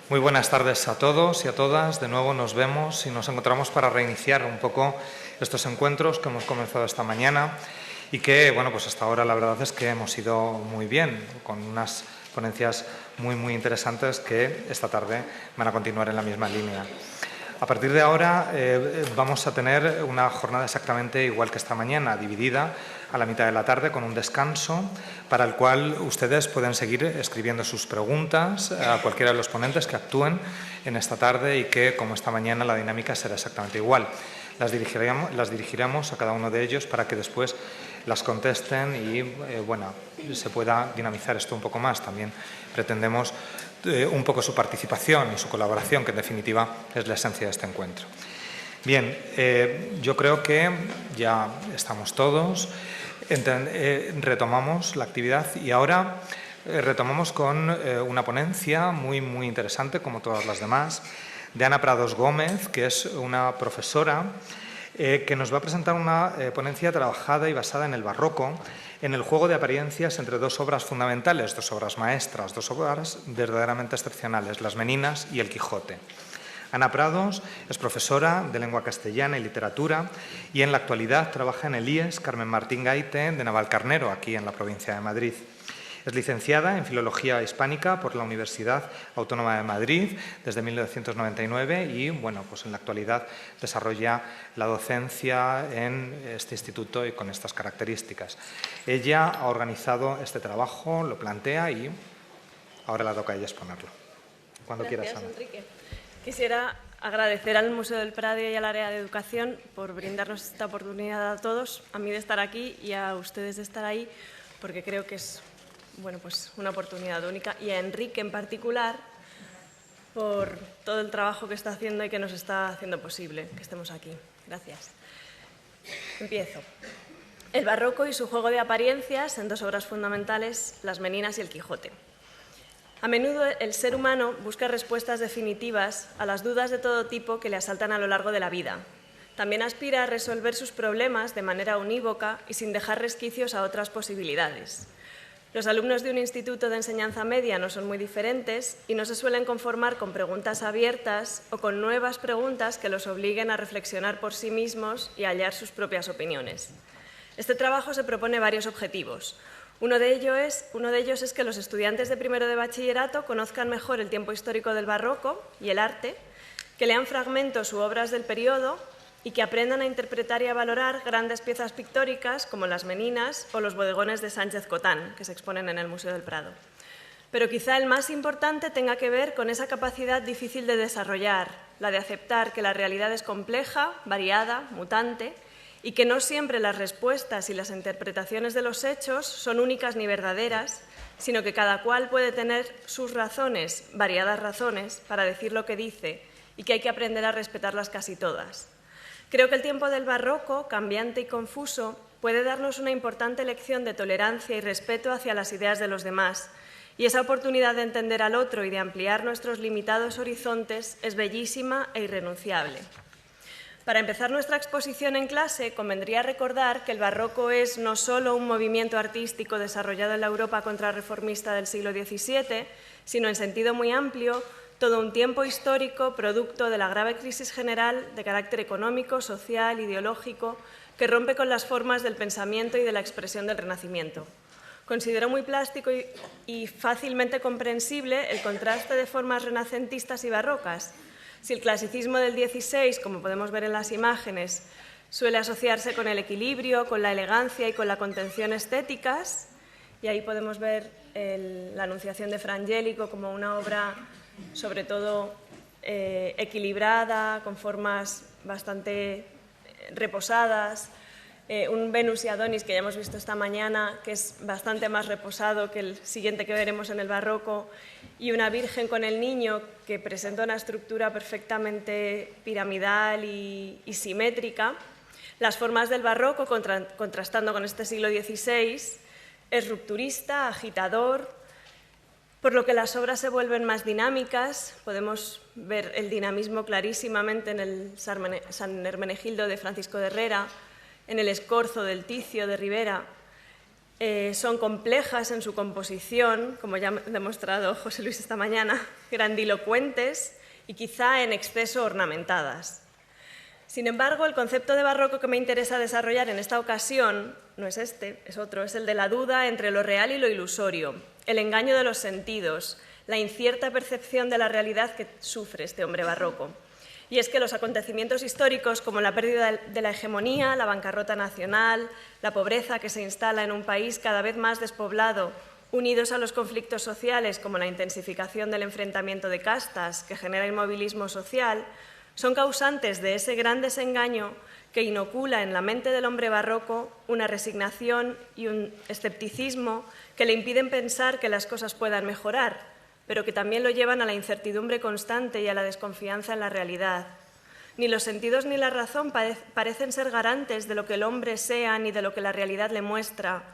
Muy buenas tardes a todos y a todas. De nuevo nos vemos y nos encontramos para reiniciar un poco estos encuentros que hemos comenzado esta mañana y que, bueno, pues hasta ahora la verdad es que hemos ido muy bien, con unas ponencias muy interesantes que esta tarde van a continuar en la misma línea. A partir de ahora vamos a tener una jornada exactamente igual que esta mañana, dividida a la mitad de la tarde con un descanso para el cual ustedes pueden seguir escribiendo sus preguntas a cualquiera de los ponentes que actúen en esta tarde y que, como esta mañana, la dinámica será exactamente igual. Las dirigiremos a cada uno de ellos para que después las contesten y bueno, se pueda dinamizar esto un poco más. También pretendemos un poco su participación y su colaboración, que en definitiva es la esencia de este encuentro. Bien, yo creo que ya estamos todos, retomamos la actividad y ahora retomamos con una ponencia muy interesante, como todas las demás, de Ana Prados Gómez, que es una profesora que nos va a presentar una ponencia trabajada y basada en el barroco, en el juego de apariencias entre dos obras fundamentales, dos obras maestras, dos obras verdaderamente excepcionales, Las Meninas y El Quijote. Ana Prados es profesora de lengua castellana y literatura y en la actualidad trabaja en el IES Carmen Martín Gaite de Navalcarnero, aquí en la provincia de Madrid. Es licenciada en Filología Hispánica por la Universidad Autónoma de Madrid desde 1999 y, bueno, pues en la actualidad desarrolla la docencia en este instituto y con estas características. Ella ha organizado este trabajo, lo plantea y ahora le toca a ella exponerlo. Cuando quieras, Ana. Enrique. Quisiera agradecer al Museo del Prado y al área de educación por brindarnos esta oportunidad a todos, a mí de estar aquí y a ustedes de estar ahí, porque creo que es pues una oportunidad única, y a Enrique en particular por todo el trabajo que está haciendo y que nos está haciendo posible que estemos aquí. Gracias. Empiezo. El barroco y su juego de apariencias en dos obras fundamentales, Las Meninas y El Quijote. A menudo el ser humano busca respuestas definitivas a las dudas de todo tipo que le asaltan a lo largo de la vida. También aspira a resolver sus problemas de manera unívoca y sin dejar resquicios a otras posibilidades. Los alumnos de un instituto de enseñanza media no son muy diferentes y no se suelen conformar con preguntas abiertas o con nuevas preguntas que los obliguen a reflexionar por sí mismos y a hallar sus propias opiniones. Este trabajo se propone varios objetivos. Uno de ellos es que los estudiantes de primero de bachillerato conozcan mejor el tiempo histórico del barroco y el arte, que lean fragmentos u obras del periodo y que aprendan a interpretar y a valorar grandes piezas pictóricas como Las Meninas o los bodegones de Sánchez Cotán, que se exponen en el Museo del Prado. Pero quizá el más importante tenga que ver con esa capacidad difícil de desarrollar, la de aceptar que la realidad es compleja, variada, mutante, y que no siempre las respuestas y las interpretaciones de los hechos son únicas ni verdaderas, sino que cada cual puede tener sus razones, variadas razones, para decir lo que dice y que hay que aprender a respetarlas casi todas. Creo que el tiempo del barroco, cambiante y confuso, puede darnos una importante lección de tolerancia y respeto hacia las ideas de los demás, y esa oportunidad de entender al otro y de ampliar nuestros limitados horizontes es bellísima e irrenunciable. Para empezar nuestra exposición en clase, convendría recordar que el barroco es no solo un movimiento artístico desarrollado en la Europa contrarreformista del siglo XVII, sino en sentido muy amplio, todo un tiempo histórico producto de la grave crisis general de carácter económico, social, ideológico, que rompe con las formas del pensamiento y de la expresión del Renacimiento. Considero muy plástico y fácilmente comprensible el contraste de formas renacentistas y barrocas. Si el clasicismo del XVI, como podemos ver en las imágenes, suele asociarse con el equilibrio, con la elegancia y con la contención estéticas, y ahí podemos ver la Anunciación de Fra Angelico como una obra sobre todo equilibrada, con formas bastante reposadas, un Venus y Adonis que ya hemos visto esta mañana, que es bastante más reposado que el siguiente que veremos en el barroco, y una Virgen con el Niño que presenta una estructura perfectamente piramidal y simétrica. Las formas del barroco, contrastando con este siglo XVI, es rupturista, agitador, por lo que las obras se vuelven más dinámicas. Podemos ver el dinamismo clarísimamente en el San Hermenegildo de Francisco de Herrera, en el Escorzo del Ticio de Rivera, Son complejas en su composición, como ya ha demostrado José Luis esta mañana, grandilocuentes y quizá en exceso ornamentadas. Sin embargo, el concepto de barroco que me interesa desarrollar en esta ocasión no es este, es otro, es el de la duda entre lo real y lo ilusorio, el engaño de los sentidos, la incierta percepción de la realidad que sufre este hombre barroco. Y es que los acontecimientos históricos, como la pérdida de la hegemonía, la bancarrota nacional, la pobreza que se instala en un país cada vez más despoblado, unidos a los conflictos sociales, como la intensificación del enfrentamiento de castas que genera inmovilismo social, son causantes de ese gran desengaño que inocula en la mente del hombre barroco una resignación y un escepticismo que le impiden pensar que las cosas puedan mejorar, pero que también lo llevan a la incertidumbre constante y a la desconfianza en la realidad. Ni los sentidos ni la razón parecen ser garantes de lo que el hombre sea ni de lo que la realidad le muestra.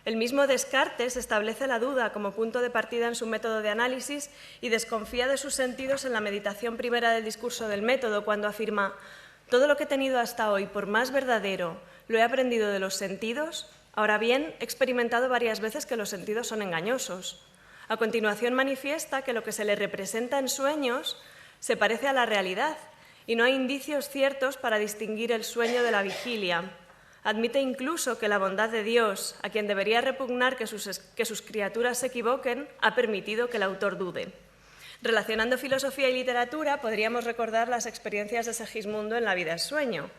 El mismo Descartes establece la duda como punto de partida en su método de análisis y desconfía de sus sentidos en la meditación primera del discurso del método, cuando afirma: «Todo lo que he tenido hasta hoy, por más verdadero, lo he aprendido de los sentidos. Ahora bien, he experimentado varias veces que los sentidos son engañosos». A continuación manifiesta que lo que se le representa en sueños se parece a la realidad y no hay indicios ciertos para distinguir el sueño de la vigilia. Admite incluso que la bondad de Dios, a quien debería repugnar que sus criaturas se equivoquen, ha permitido que el autor dude. Relacionando filosofía y literatura, podríamos recordar las experiencias de Segismundo en La vida es sueño,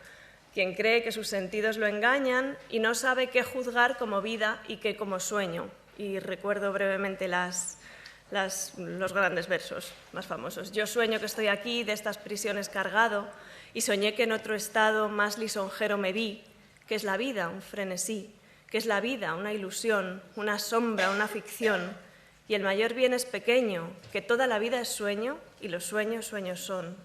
quien cree que sus sentidos lo engañan y no sabe qué juzgar como vida y qué como sueño. Y recuerdo brevemente los grandes versos más famosos. Yo sueño que estoy aquí, de estas prisiones cargado, y soñé que en otro estado más lisonjero me vi, que es la vida, un frenesí, que es la vida, una ilusión, una sombra, una ficción, y el mayor bien es pequeño, que toda la vida es sueño y los sueños, sueños son.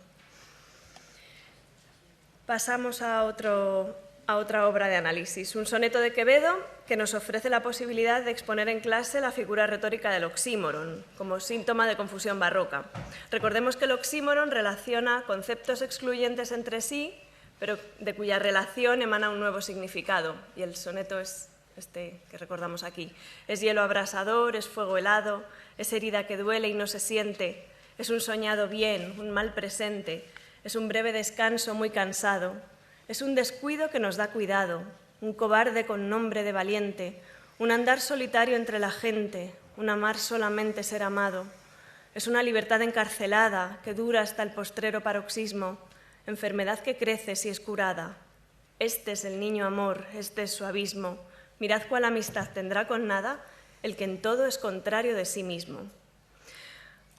Pasamos a otra obra de análisis, un soneto de Quevedo que nos ofrece la posibilidad de exponer en clase la figura retórica del oxímoron, como síntoma de confusión barroca. Recordemos que el oxímoron relaciona conceptos excluyentes entre sí, pero de cuya relación emana un nuevo significado, y el soneto es este que recordamos aquí. Es hielo abrasador, es fuego helado, es herida que duele y no se siente, es un soñado bien, un mal presente, es un breve descanso muy cansado, es un descuido que nos da cuidado, un cobarde con nombre de valiente, un andar solitario entre la gente, un amar solamente ser amado, es una libertad encarcelada que dura hasta el postrero paroxismo, enfermedad que crece si es curada. Este es el niño amor, este es su abismo. Mirad cuál amistad tendrá con nada el que en todo es contrario de sí mismo.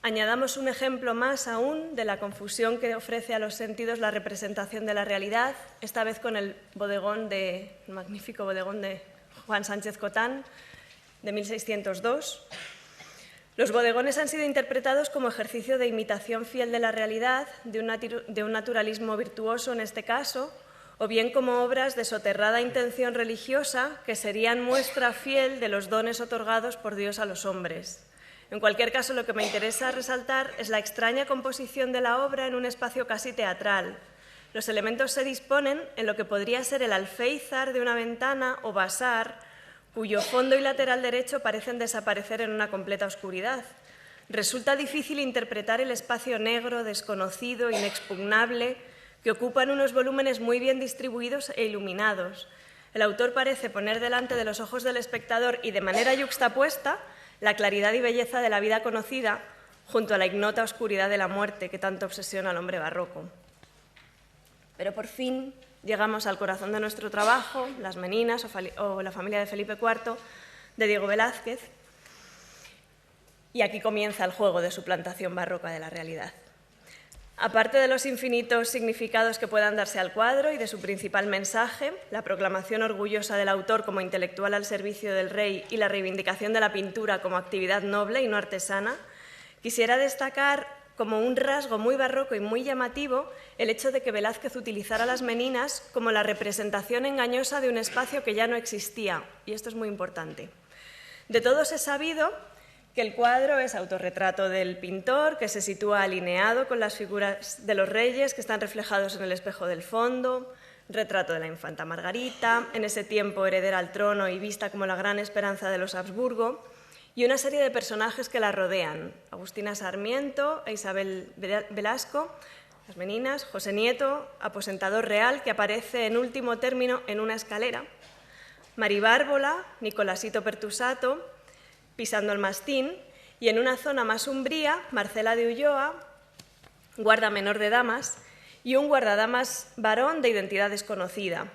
Añadamos un ejemplo más aún de la confusión que ofrece a los sentidos la representación de la realidad, esta vez con el magnífico bodegón de Juan Sánchez Cotán, de 1602. Los bodegones han sido interpretados como ejercicio de imitación fiel de la realidad, de un naturalismo virtuoso en este caso, o bien como obras de soterrada intención religiosa que serían muestra fiel de los dones otorgados por Dios a los hombres. En cualquier caso, lo que me interesa resaltar es la extraña composición de la obra en un espacio casi teatral. Los elementos se disponen en lo que podría ser el alféizar de una ventana o basar, cuyo fondo y lateral derecho parecen desaparecer en una completa oscuridad. Resulta difícil interpretar el espacio negro, desconocido, inexpugnable, que ocupan unos volúmenes muy bien distribuidos e iluminados. El autor parece poner delante de los ojos del espectador y de manera yuxtapuesta la claridad y belleza de la vida conocida junto a la ignota oscuridad de la muerte que tanto obsesiona al hombre barroco. Pero por fin llegamos al corazón de nuestro trabajo, Las Meninas o La familia de Felipe IV, de Diego Velázquez, y aquí comienza el juego de suplantación barroca de la realidad. Aparte de los infinitos significados que puedan darse al cuadro y de su principal mensaje, la proclamación orgullosa del autor como intelectual al servicio del rey y la reivindicación de la pintura como actividad noble y no artesana, quisiera destacar como un rasgo muy barroco y muy llamativo el hecho de que Velázquez utilizara las Meninas como la representación engañosa de un espacio que ya no existía, y esto es muy importante. De todos es sabido que el cuadro es autorretrato del pintor, que se sitúa alineado con las figuras de los reyes que están reflejados en el espejo del fondo, retrato de la infanta Margarita, en ese tiempo heredera al trono y vista como la gran esperanza de los Habsburgo, y una serie de personajes que la rodean: Agustina Sarmiento e Isabel Velasco, las Meninas; José Nieto, aposentador real, que aparece en último término en una escalera; Mari Bárbola, Nicolasito Pertusato, pisando el mastín; y en una zona más umbría, Marcela de Ulloa, guarda menor de damas, y un guardadamas varón de identidad desconocida.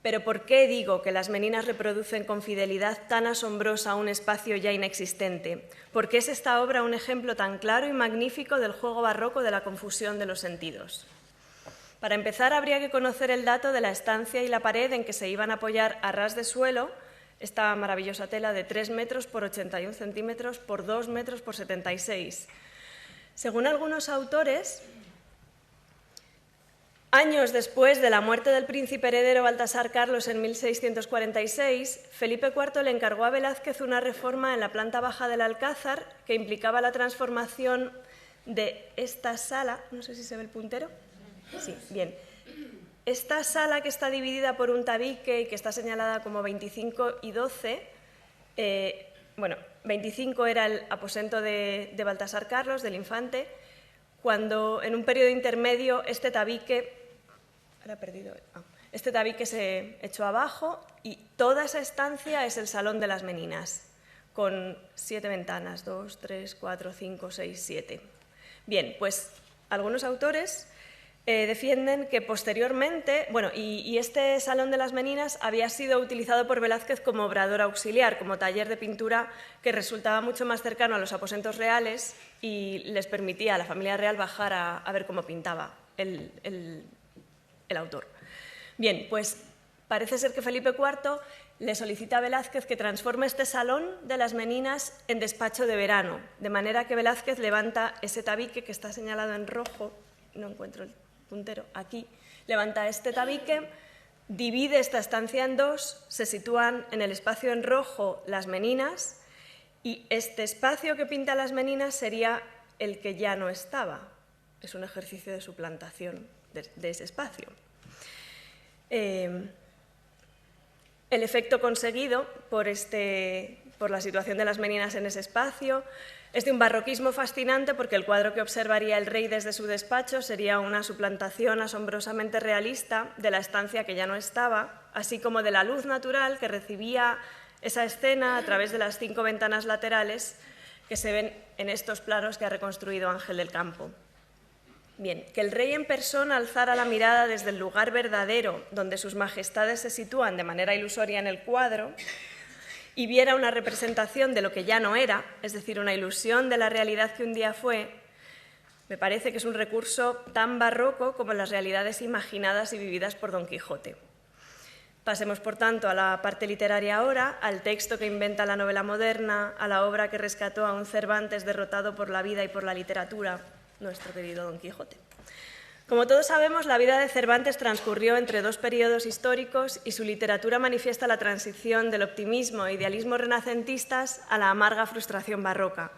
Pero ¿por qué digo que las Meninas reproducen con fidelidad tan asombrosa un espacio ya inexistente? ¿Por qué es esta obra un ejemplo tan claro y magnífico del juego barroco de la confusión de los sentidos? Para empezar, habría que conocer el dato de la estancia y la pared en que se iban a apoyar a ras de suelo esta maravillosa tela de 3 metros por 81 centímetros por 2 metros por 76. Según algunos autores, años después de la muerte del príncipe heredero Baltasar Carlos en 1646, Felipe IV le encargó a Velázquez una reforma en la planta baja del Alcázar que implicaba la transformación de esta sala. No sé si se ve el puntero. Sí, bien. Esta sala, que está dividida por un tabique y que está señalada como 25 y 12, 25 era el aposento de Baltasar Carlos, del infante, cuando en un periodo intermedio este tabique se echó abajo y toda esa estancia es el Salón de las Meninas, con 7 ventanas, 2, 3, 4, 5, 6, 7. Bien, pues algunos autores defienden que posteriormente, y este Salón de las Meninas había sido utilizado por Velázquez como obrador auxiliar, como taller de pintura que resultaba mucho más cercano a los aposentos reales y les permitía a la familia real bajar a ver cómo pintaba el autor. Bien, pues parece ser que Felipe IV le solicita a Velázquez que transforme este Salón de las Meninas en despacho de verano, de manera que Velázquez levanta ese tabique que está señalado en rojo, no encuentro el puntero, aquí, levanta este tabique, divide esta estancia en dos, se sitúan en el espacio en rojo las Meninas y este espacio que pinta las Meninas sería el que ya no estaba. Es un ejercicio de suplantación de ese espacio. El efecto conseguido por la situación de las Meninas en ese espacio es de un barroquismo fascinante, porque el cuadro que observaría el rey desde su despacho sería una suplantación asombrosamente realista de la estancia que ya no estaba, así como de la luz natural que recibía esa escena a través de las 5 ventanas laterales que se ven en estos planos que ha reconstruido Ángel del Campo. Bien, que el rey en persona alzara la mirada desde el lugar verdadero donde sus majestades se sitúan de manera ilusoria en el cuadro y viera una representación de lo que ya no era, es decir, una ilusión de la realidad que un día fue, me parece que es un recurso tan barroco como las realidades imaginadas y vividas por Don Quijote. Pasemos, por tanto, a la parte literaria ahora, al texto que inventa la novela moderna, a la obra que rescató a un Cervantes derrotado por la vida y por la literatura, nuestro querido Don Quijote. Como todos sabemos, la vida de Cervantes transcurrió entre 2 periodos históricos y su literatura manifiesta la transición del optimismo e idealismo renacentistas a la amarga frustración barroca.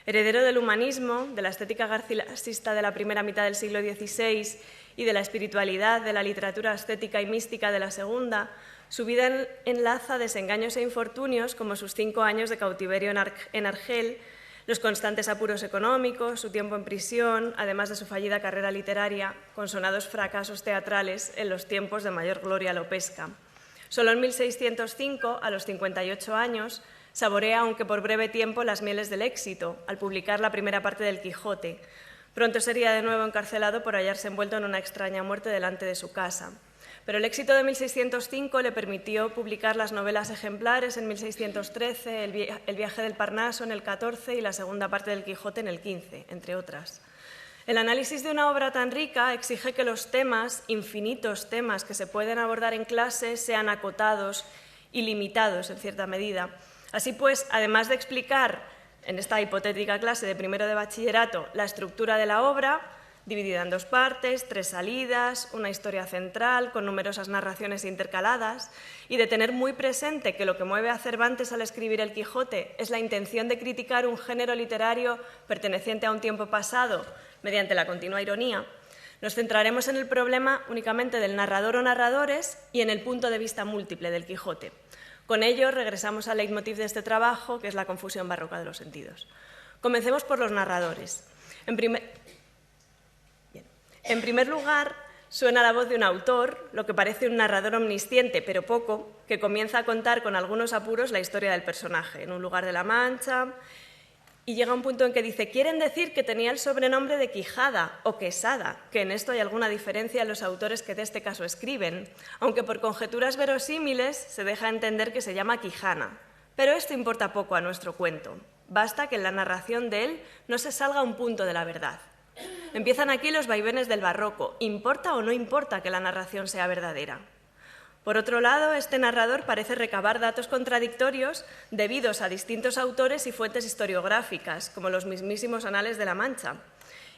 Heredero del humanismo, de la estética garcilasista de la primera mitad del siglo XVI y de la espiritualidad de la literatura estética y mística de la segunda, su vida enlaza desengaños e infortunios como sus 5 años de cautiverio en Argel, los constantes apuros económicos, su tiempo en prisión, además de su fallida carrera literaria, con sonados fracasos teatrales en los tiempos de mayor gloria lopesca. Solo en 1605, a los 58 años, saborea, aunque por breve tiempo, las mieles del éxito, al publicar la primera parte del Quijote. Pronto sería de nuevo encarcelado por hallarse envuelto en una extraña muerte delante de su casa. Pero el éxito de 1605 le permitió publicar las novelas ejemplares en 1613, El viaje del Parnaso en el 14 y la segunda parte del Quijote en el 15, entre otras. El análisis de una obra tan rica exige que los temas, infinitos temas que se pueden abordar en clase, sean acotados y limitados en cierta medida. Así pues, además de explicar en esta hipotética clase de primero de bachillerato la estructura de la obra, dividida en 2 partes, 3 salidas, una historia central con numerosas narraciones intercaladas, y de tener muy presente que lo que mueve a Cervantes al escribir el Quijote es la intención de criticar un género literario perteneciente a un tiempo pasado mediante la continua ironía, Nos centraremos en el problema únicamente del narrador o narradores y en el punto de vista múltiple del Quijote. Con ello regresamos al leitmotiv de este trabajo, que es la confusión barroca de los sentidos. Comencemos por los narradores. En primer lugar, suena la voz de un autor, lo que parece un narrador omnisciente, pero poco, que comienza a contar con algunos apuros la historia del personaje, en un lugar de la Mancha, y llega un punto en que dice: quieren decir que tenía el sobrenombre de Quijada o Quesada, que en esto hay alguna diferencia en los autores que de este caso escriben, aunque por conjeturas verosímiles se deja entender que se llama Quijana. Pero esto importa poco a nuestro cuento. Basta que en la narración de él no se salga un punto de la verdad. Empiezan aquí los vaivenes del barroco. ¿Importa o no importa que la narración sea verdadera? Por otro lado, este narrador parece recabar datos contradictorios debidos a distintos autores y fuentes historiográficas, como los mismísimos Anales de la Mancha.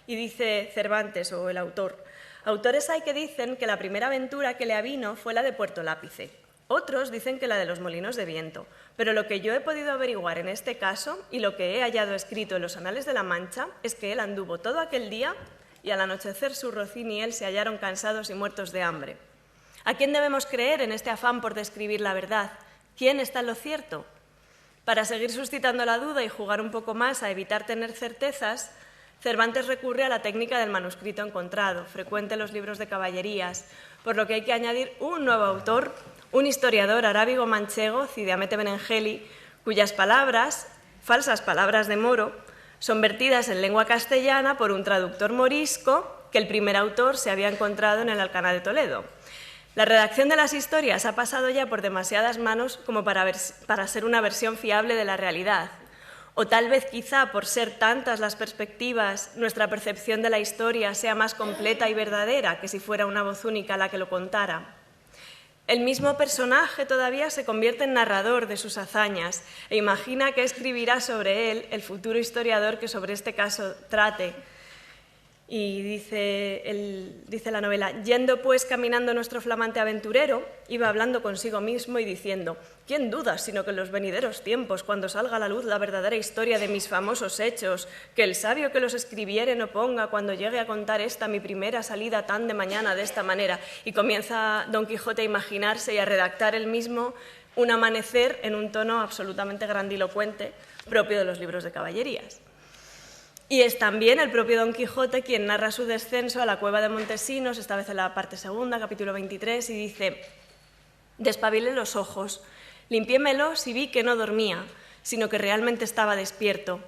Y dice Cervantes, o el autor: autores hay que dicen que la primera aventura que le avino fue la de Puerto Lápice. Otros dicen que la de los molinos de viento, pero lo que yo he podido averiguar en este caso y lo que he hallado escrito en los Anales de la Mancha es que él anduvo todo aquel día y al anochecer su rocín y él se hallaron cansados y muertos de hambre. ¿A quién debemos creer en este afán por describir la verdad? ¿Quién está en lo cierto? Para seguir suscitando la duda y jugar un poco más a evitar tener certezas, Cervantes recurre a la técnica del manuscrito encontrado, frecuente en los libros de caballerías, por lo que hay que añadir un nuevo autor, un historiador arábigo-manchego, Cide Hamete Benengeli, cuyas palabras, falsas palabras de moro, son vertidas en lengua castellana por un traductor morisco que el primer autor se había encontrado en el Alcaná de Toledo. La redacción de las historias ha pasado ya por demasiadas manos como para ser una versión fiable de la realidad. O tal vez quizá por ser tantas las perspectivas, nuestra percepción de la historia sea más completa y verdadera que si fuera una voz única la que lo contara. El mismo personaje todavía se convierte en narrador de sus hazañas e imagina que escribirá sobre él el futuro historiador que sobre este caso trate. Y dice la novela: yendo pues caminando nuestro flamante aventurero, iba hablando consigo mismo y diciendo: ¿quién duda sino que en los venideros tiempos, cuando salga a la luz la verdadera historia de mis famosos hechos, que el sabio que los escribiere no ponga cuando llegue a contar esta mi primera salida tan de mañana de esta manera? Y comienza Don Quijote a imaginarse y a redactar él mismo un amanecer en un tono absolutamente grandilocuente propio de los libros de caballerías. Y es también el propio Don Quijote quien narra su descenso a la cueva de Montesinos, esta vez en la parte segunda, capítulo 23, y dice: despabilé los ojos, limpiémelos y vi que no dormía, sino que realmente estaba despierto.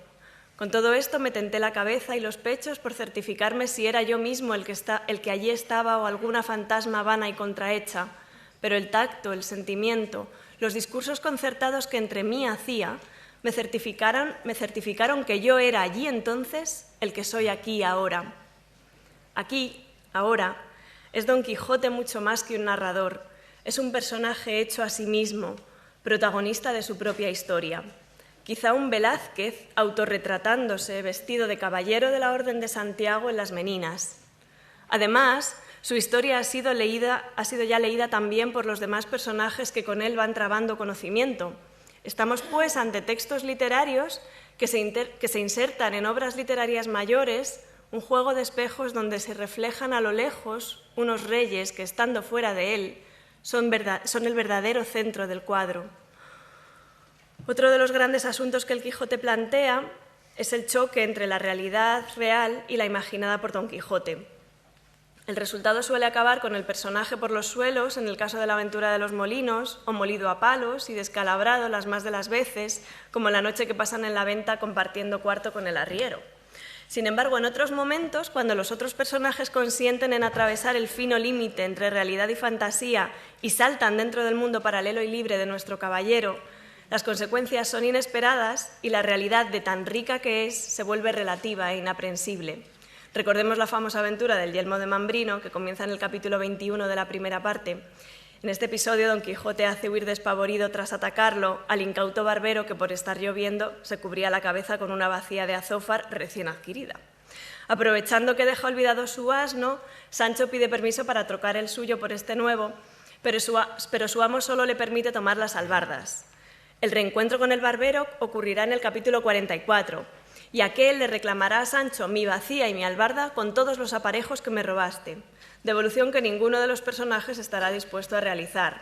Con todo esto me tenté la cabeza y los pechos por certificarme si era yo mismo el que allí estaba o alguna fantasma vana y contrahecha, pero el tacto, el sentimiento, los discursos concertados que entre mí hacía, me certificaron que yo era allí entonces el que soy aquí ahora. Aquí, ahora, es Don Quijote mucho más que un narrador. Es un personaje hecho a sí mismo, protagonista de su propia historia. Quizá un Velázquez autorretratándose vestido de caballero de la Orden de Santiago en las Meninas. Además, su historia ha sido ya leída también por los demás personajes que con él van trabando conocimiento. Estamos, pues, ante textos literarios que se insertan en obras literarias mayores, un juego de espejos donde se reflejan a lo lejos unos reyes que, estando fuera de él, son el verdadero centro del cuadro. Otro de los grandes asuntos que el Quijote plantea es el choque entre la realidad real y la imaginada por Don Quijote. El resultado suele acabar con el personaje por los suelos, en el caso de la aventura de los molinos, o molido a palos y descalabrado las más de las veces, como la noche que pasan en la venta compartiendo cuarto con el arriero. Sin embargo, en otros momentos, cuando los otros personajes consienten en atravesar el fino límite entre realidad y fantasía y saltan dentro del mundo paralelo y libre de nuestro caballero, las consecuencias son inesperadas y la realidad, de tan rica que es, se vuelve relativa e inaprensible. Recordemos la famosa aventura del yelmo de Mambrino, que comienza en el capítulo 21 de la primera parte. En este episodio, Don Quijote hace huir despavorido tras atacarlo al incauto barbero que, por estar lloviendo, se cubría la cabeza con una bacía de azófar recién adquirida. Aprovechando que deja olvidado su asno, Sancho pide permiso para trocar el suyo por este nuevo, pero su amo solo le permite tomar las albardas. El reencuentro con el barbero ocurrirá en el capítulo 44, y aquel le reclamará a Sancho mi bacía y mi albarda con todos los aparejos que me robaste, devolución que ninguno de los personajes estará dispuesto a realizar.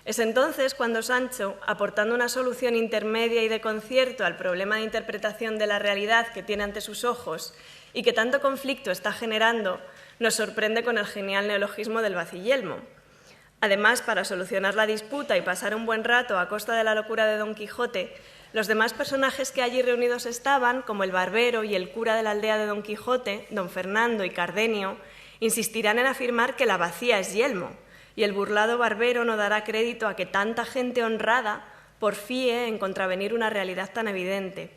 Es entonces cuando Sancho, aportando una solución intermedia y de concierto al problema de interpretación de la realidad que tiene ante sus ojos y que tanto conflicto está generando, nos sorprende con el genial neologismo del baciyelmo. Además, para solucionar la disputa y pasar un buen rato a costa de la locura de Don Quijote, los demás personajes que allí reunidos estaban, como el barbero y el cura de la aldea de Don Quijote, Don Fernando y Cardenio, insistirán en afirmar que la bacía es yelmo, y el burlado barbero no dará crédito a que tanta gente honrada porfíe en contravenir una realidad tan evidente.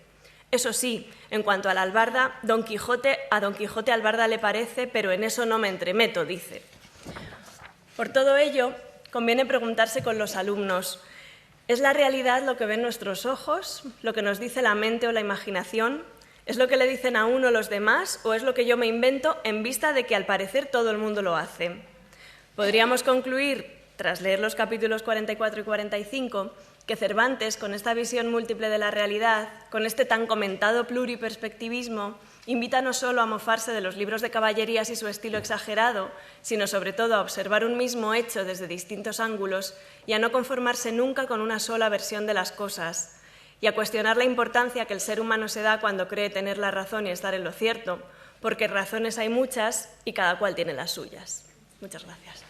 Eso sí, en cuanto a la albarda, a Don Quijote albarda le parece, pero en eso no me entremeto, dice. Por todo ello, conviene preguntarse con los alumnos, ¿es la realidad lo que ven nuestros ojos, lo que nos dice la mente o la imaginación? ¿Es lo que le dicen a uno los demás o es lo que yo me invento en vista de que al parecer todo el mundo lo hace? Podríamos concluir, tras leer los capítulos 44 y 45, que Cervantes, con esta visión múltiple de la realidad, con este tan comentado pluriperspectivismo, invita no solo a mofarse de los libros de caballerías y su estilo exagerado, sino sobre todo a observar un mismo hecho desde distintos ángulos y a no conformarse nunca con una sola versión de las cosas, y a cuestionar la importancia que el ser humano se da cuando cree tener la razón y estar en lo cierto, porque razones hay muchas y cada cual tiene las suyas. Muchas gracias.